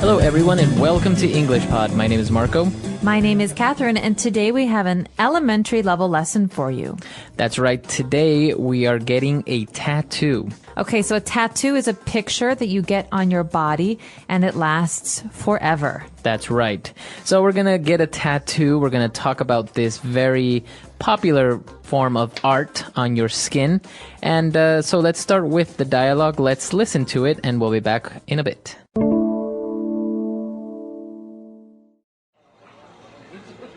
Hello, everyone, and welcome to English Pod. My name is Marco. My name is Catherine, and today we have an elementary level lesson for you. That's right. Today we are getting a tattoo. Okay, so a tattoo is a picture that you get on your body, and it lasts forever. That's right. So we're going to get a tattoo. We're going to talk about this very popular form of art on your skin. And so let's start with the dialogue. Let's listen to it, and we'll be back in a bit.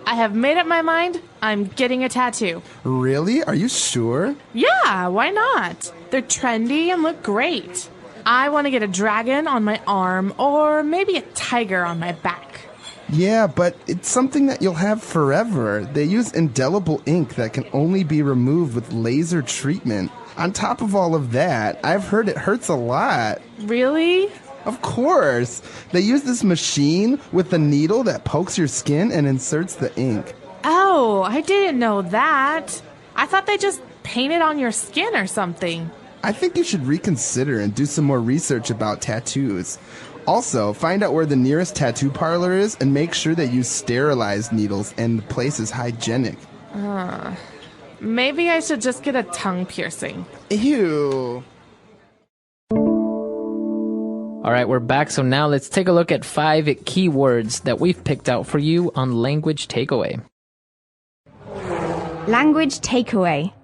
I have made up my mind. I'm getting a tattoo. Really? Are you sure? Yeah, why not? They're trendy and look great. I want to get a dragon on my arm or maybe a tiger on my back. Yeah, but it's something that you'll have forever. They use indelible ink that can only be removed with laser treatment. On top of all of that, I've heard it hurts a lot. Really? Of course. They use this machine with a needle that pokes your skin and inserts the ink. Oh, I didn't know that. I thought they just painted on your skin or something. I think you should reconsider and do some more research about tattoos. Also, find out where the nearest tattoo parlor is and make sure they use sterilized needles and the place is hygienic. Maybe I should just get a tongue piercing. Ew. All right, we're back. So now let's take a look at 5 key words that we've picked out for you on Language Takeaway. Language takeaway.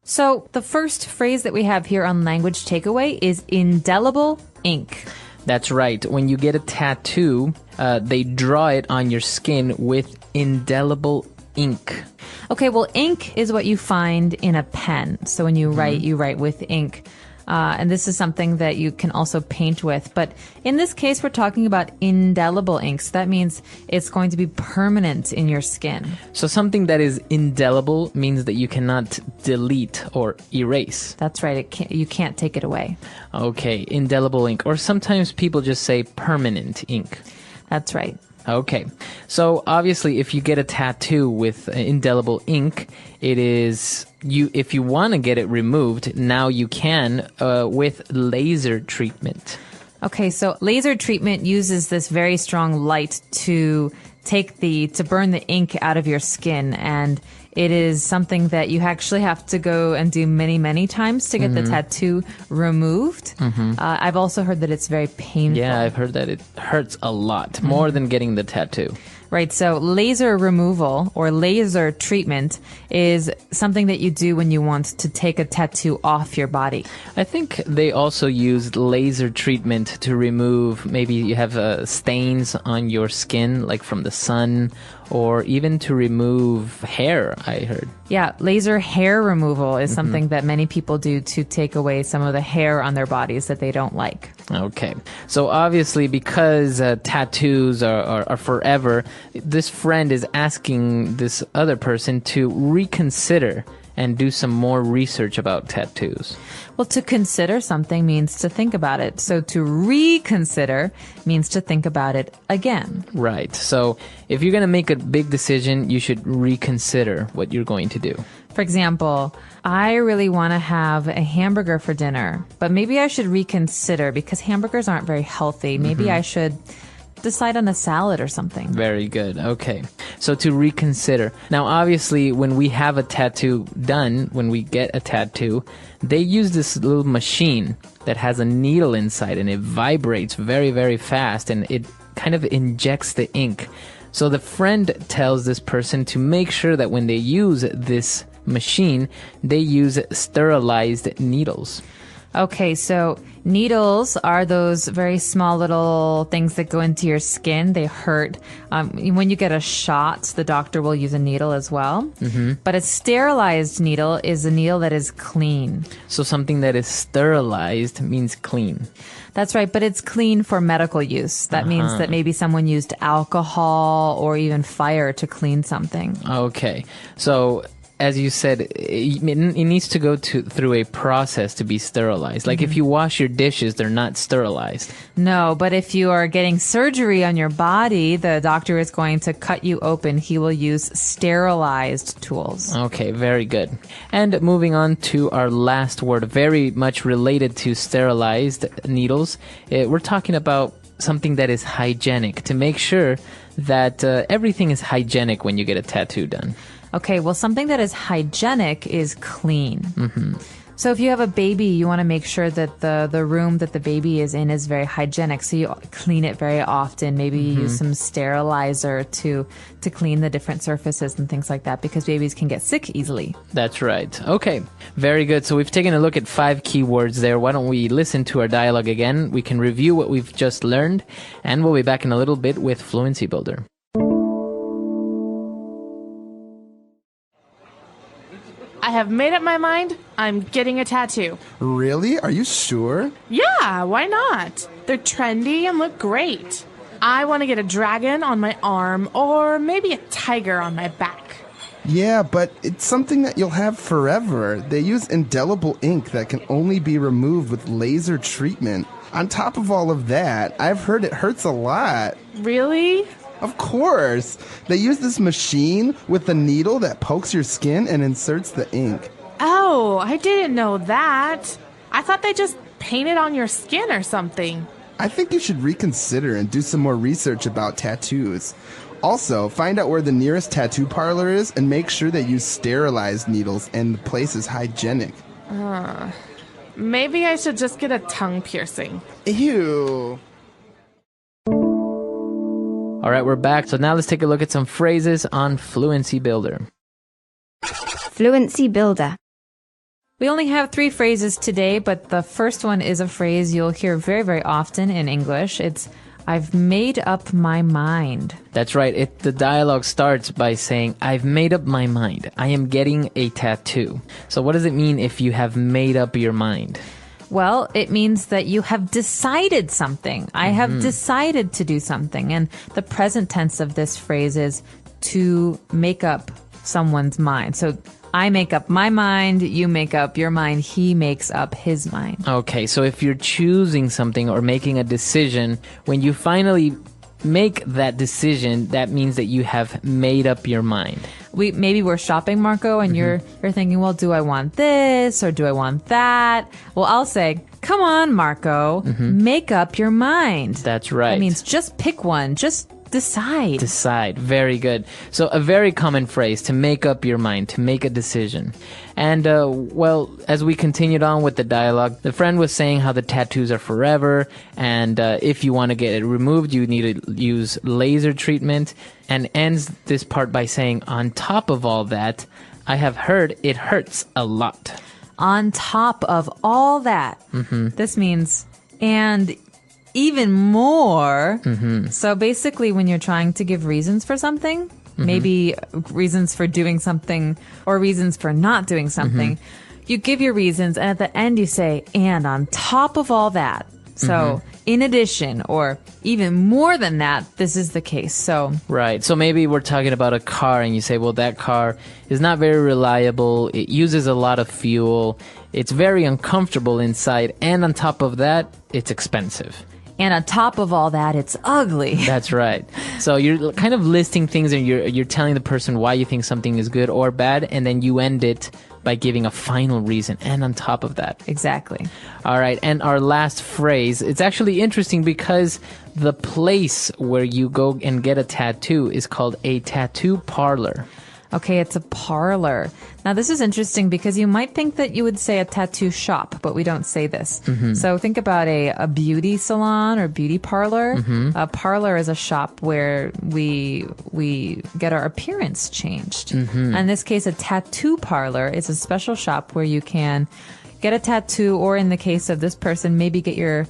So the first phrase that we have here on Language Takeaway is indelible ink. That's right. When you get a tattoo, they draw it on your skin with indelible ink. Okay, well, ink is what you find in a pen. So when you write with ink. And this is something that you can also paint with. But in this case, we're talking about indelible ink. So that means it's going to be permanent in your skin. So something that is indelible means that you cannot delete or erase. That's right. You can't take it away. Okay, indelible ink. Or sometimes people just say permanent ink. That's right. Okay, so obviously if you get a tattoo with indelible ink, it is if you want to get it removed, now you can with laser treatment. Okay, so laser treatment uses this very strong light to burn the ink out of your skin, and it is something that you actually have to go and do many, many times to get the tattoo removed. I've also heard that it's very painful. Yeah, I've heard that it hurts a lot, more than getting the tattoo. Right, so laser removal or laser treatment is something that you do when you want to take a tattoo off your body. I think they also use laser treatment to remove, maybe you have stains on your skin, like from the sun, or even to remove hair, I heard. Yeah, laser hair removal is something that many people do to take away some of the hair on their bodies that they don't like. Okay. So obviously, because tattoos are forever, this friend is asking this other person to reconsider and do some more research about tattoos. Well, to consider something means to think about it. So to reconsider means to think about it again. Right. So if you're going to make a big decision, you should reconsider what you're going to do. For example, I really want to have a hamburger for dinner, but maybe I should reconsider because hamburgers aren't very healthy. Maybe I should decide on a salad or something. Very good. Okay. So to reconsider. Now, obviously, when we have a tattoo done, when we get a tattoo, they use this little machine that has a needle inside and it vibrates very, very fast and it kind of injects the ink. So the friend tells this person to make sure that when they use this machine, they use sterilized needles. Okay, so needles are those very small little things that go into your skin. They hurt. When you get a shot, the doctor will use a needle as well. But a sterilized needle is a needle that is clean. So something that is sterilized means clean. That's right, but it's clean for medical use. That means that maybe someone used alcohol or even fire to clean something. Okay, so as you said, it needs to go through a process to be sterilized. Like if you wash your dishes, they're not sterilized. No, but if you are getting surgery on your body, the doctor is going to cut you open. He will use sterilized tools. Okay, very good. And moving on to our last word, very much related to sterilized needles. We're talking about something that is hygienic, to make sure that everything is hygienic when you get a tattoo done. Okay, well, something that is hygienic is clean. So if you have a baby, you want to make sure that the room that the baby is in is very hygienic. So you clean it very often. Maybe you use some sterilizer to clean the different surfaces and things like that, because babies can get sick easily. That's right. Okay, very good. So we've taken a look at 5 keywords there. Why don't we listen to our dialogue again? We can review what we've just learned, and we'll be back in a little bit with Fluency Builder. I have made up my mind. I'm getting a tattoo. Really? Are you sure? Yeah, why not? They're trendy and look great. I want to get a dragon on my arm or maybe a tiger on my back. Yeah, but it's something that you'll have forever. They use indelible ink that can only be removed with laser treatment. On top of all of that, I've heard it hurts a lot. Really? Of course. They use this machine with a needle that pokes your skin and inserts the ink. Oh, I didn't know that. I thought they just painted on your skin or something. I think you should reconsider and do some more research about tattoos. Also, find out where the nearest tattoo parlor is and make sure they use sterilized needles and the place is hygienic. Maybe I should just get a tongue piercing. Ew. All right, we're back. So now let's take a look at some phrases on Fluency Builder. Fluency Builder. We only have 3 phrases today, but the first one is a phrase you'll hear very, very often in English. It's, I've made up my mind. That's right. The dialogue starts by saying, I've made up my mind. I am getting a tattoo. So what does it mean if you have made up your mind? Well, it means that you have decided something. I have decided to do something. And the present tense of this phrase is to make up someone's mind. So I make up my mind, you make up your mind, he makes up his mind. Okay, so if you're choosing something or making a decision, when you finally make that decision, that means that you have made up your mind. Maybe we're shopping, Marco, and you're thinking, well, do I want this or do I want that? Well, I'll say, come on, Marco, make up your mind. That's right. That means just pick one. Just decide. Decide. Very good. So a very common phrase, to make up your mind, to make a decision. And, well, as we continued on with the dialogue, the friend was saying how the tattoos are forever, and if you want to get it removed, you need to use laser treatment, and ends this part by saying, on top of all that, I have heard it hurts a lot. On top of all that, this means, and even more. So basically, when you're trying to give reasons for something, maybe reasons for doing something or reasons for not doing something, you give your reasons, and at the end you say, and on top of all that. So in addition, or even more than that, this is the case. So right. So maybe we're talking about a car and you say, well, that car is not very reliable. It uses a lot of fuel. It's very uncomfortable inside. And on top of that, it's expensive. And on top of all that, it's ugly. That's right. So you're kind of listing things and you're telling the person why you think something is good or bad, and then you end it by giving a final reason. And on top of that. Exactly. All right. And our last phrase, it's actually interesting because the place where you go and get a tattoo is called a tattoo parlor. Okay, it's a parlor. Now, this is interesting because you might think that you would say a tattoo shop, but we don't say this. So think about a beauty salon or beauty parlor. A parlor is a shop where we get our appearance changed. In this case, a tattoo parlor is a special shop where you can get a tattoo, or in the case of this person, maybe get your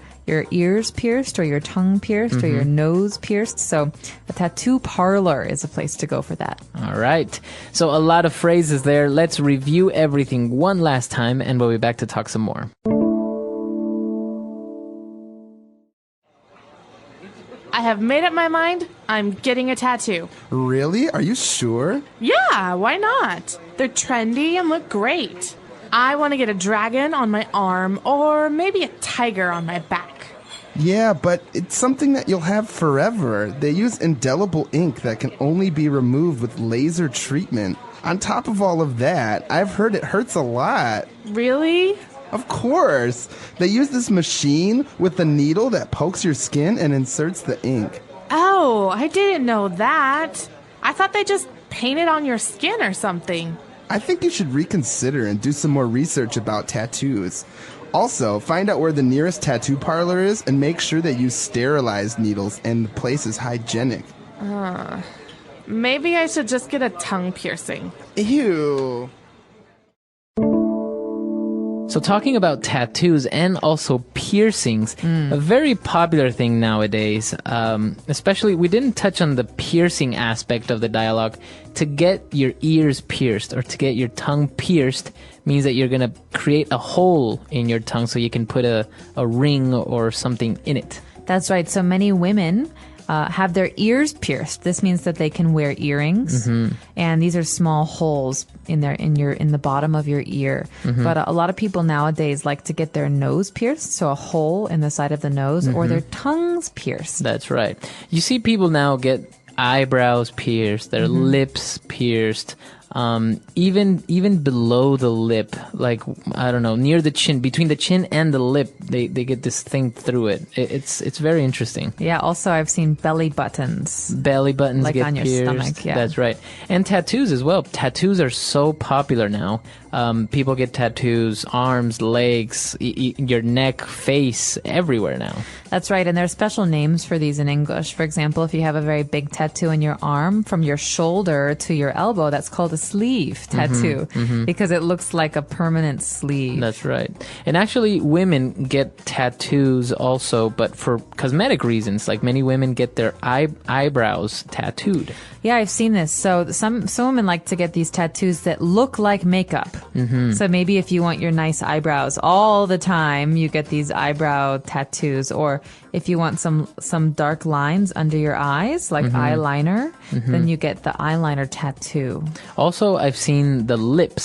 ears pierced or your tongue pierced or your nose pierced. So a tattoo parlor is a place to go for that. All right. So a lot of phrases there. Let's review everything one last time and we'll be back to talk some more. I have made up my mind. I'm getting a tattoo. Really? Are you sure? Yeah, why not? They're trendy and look great. I want to get a dragon on my arm or maybe a tiger on my back. Yeah, but it's something that you'll have forever. They use indelible ink that can only be removed with laser treatment. On top of all of that, I've heard it hurts a lot. Really? Of course. They use this machine with a needle that pokes your skin and inserts the ink. Oh, I didn't know that. I thought they just painted on your skin or something. I think you should reconsider and do some more research about tattoos. Also, find out where the nearest tattoo parlor is and make sure they use sterilized needles and the place is hygienic. Maybe I should just get a tongue piercing. Ew. So talking about tattoos and also piercings, a very popular thing nowadays, especially we didn't touch on the piercing aspect of the dialogue. To get your ears pierced or to get your tongue pierced means that you're going to create a hole in your tongue so you can put a ring or something in it. That's right. So many women have their ears pierced. This means that they can wear earrings, and these are small holes in the bottom of your ear. But a lot of people nowadays like to get their nose pierced, so a hole in the side of the nose, or their tongues pierced. That's right. You see people now get eyebrows pierced, their lips pierced, even below the lip, like, I don't know, near the chin, between the chin and the lip, they get this thing through it. It's very interesting. Yeah, also I've seen belly buttons. Belly buttons Like get on your pierced. stomach, yeah. That's right. And tattoos as well. Tattoos are so popular now. People get tattoos, arms, legs, your neck, face, everywhere now. That's right, and there are special names for these in English. For example, if you have a very big tattoo in your arm from your shoulder to your elbow, that's called a sleeve tattoo because it looks like a permanent sleeve. That's right. And actually, women get tattoos also, but for cosmetic reasons. Like many women get their eyebrows tattooed. Yeah, I've seen this. So some women like to get these tattoos that look like makeup. So maybe if you want your nice eyebrows all the time, you get these eyebrow tattoos. Or if you want some dark lines under your eyes, like eyeliner, then you get the eyeliner tattoo. Also, I've seen the lip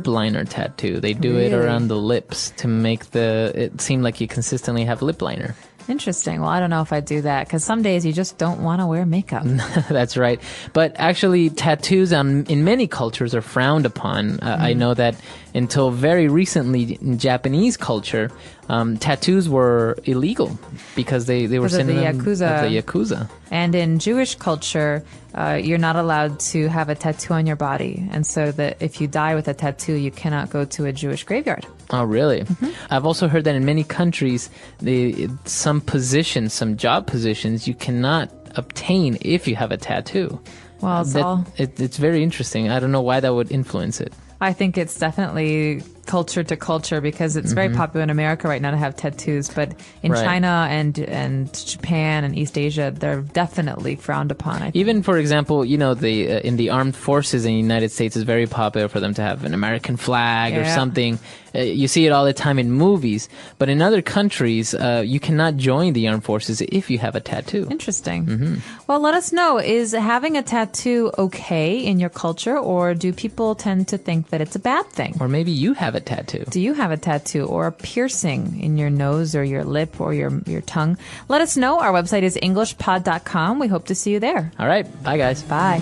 liner tattoo. They do it around the lips to make it seem like you consistently have lip liner. Interesting. Well, I don't know if I do that because some days you just don't want to wear makeup. That's right. But actually, tattoos in many cultures are frowned upon. I know that until very recently in Japanese culture, tattoos were illegal because they were Because of the synonym Yakuza. of the Yakuza. And in Jewish culture, you're not allowed to have a tattoo on your body. And so that if you die with a tattoo, you cannot go to a Jewish graveyard. Oh, really? I've also heard that in many countries, some job positions, you cannot obtain if you have a tattoo. Well, It's very interesting. I don't know why that would influence it. I think it's definitely culture to culture because it's very popular in America right now to have tattoos, but in Right. China and Japan and East Asia, they're definitely frowned upon. I think. Even, for example, in the armed forces in the United States, it's very popular for them to have an American flag or Yeah. something. You see it all the time in movies, but in other countries, you cannot join the armed forces if you have a tattoo. Interesting. Well, let us know. Is having a tattoo okay in your culture, or do people tend to think that it's a bad thing? Or maybe you have a tattoo. Do you have a tattoo or a piercing in your nose or your lip or your tongue? Let us know. Our website is EnglishPod.com. We hope to see you there. All right. Bye, guys. Bye.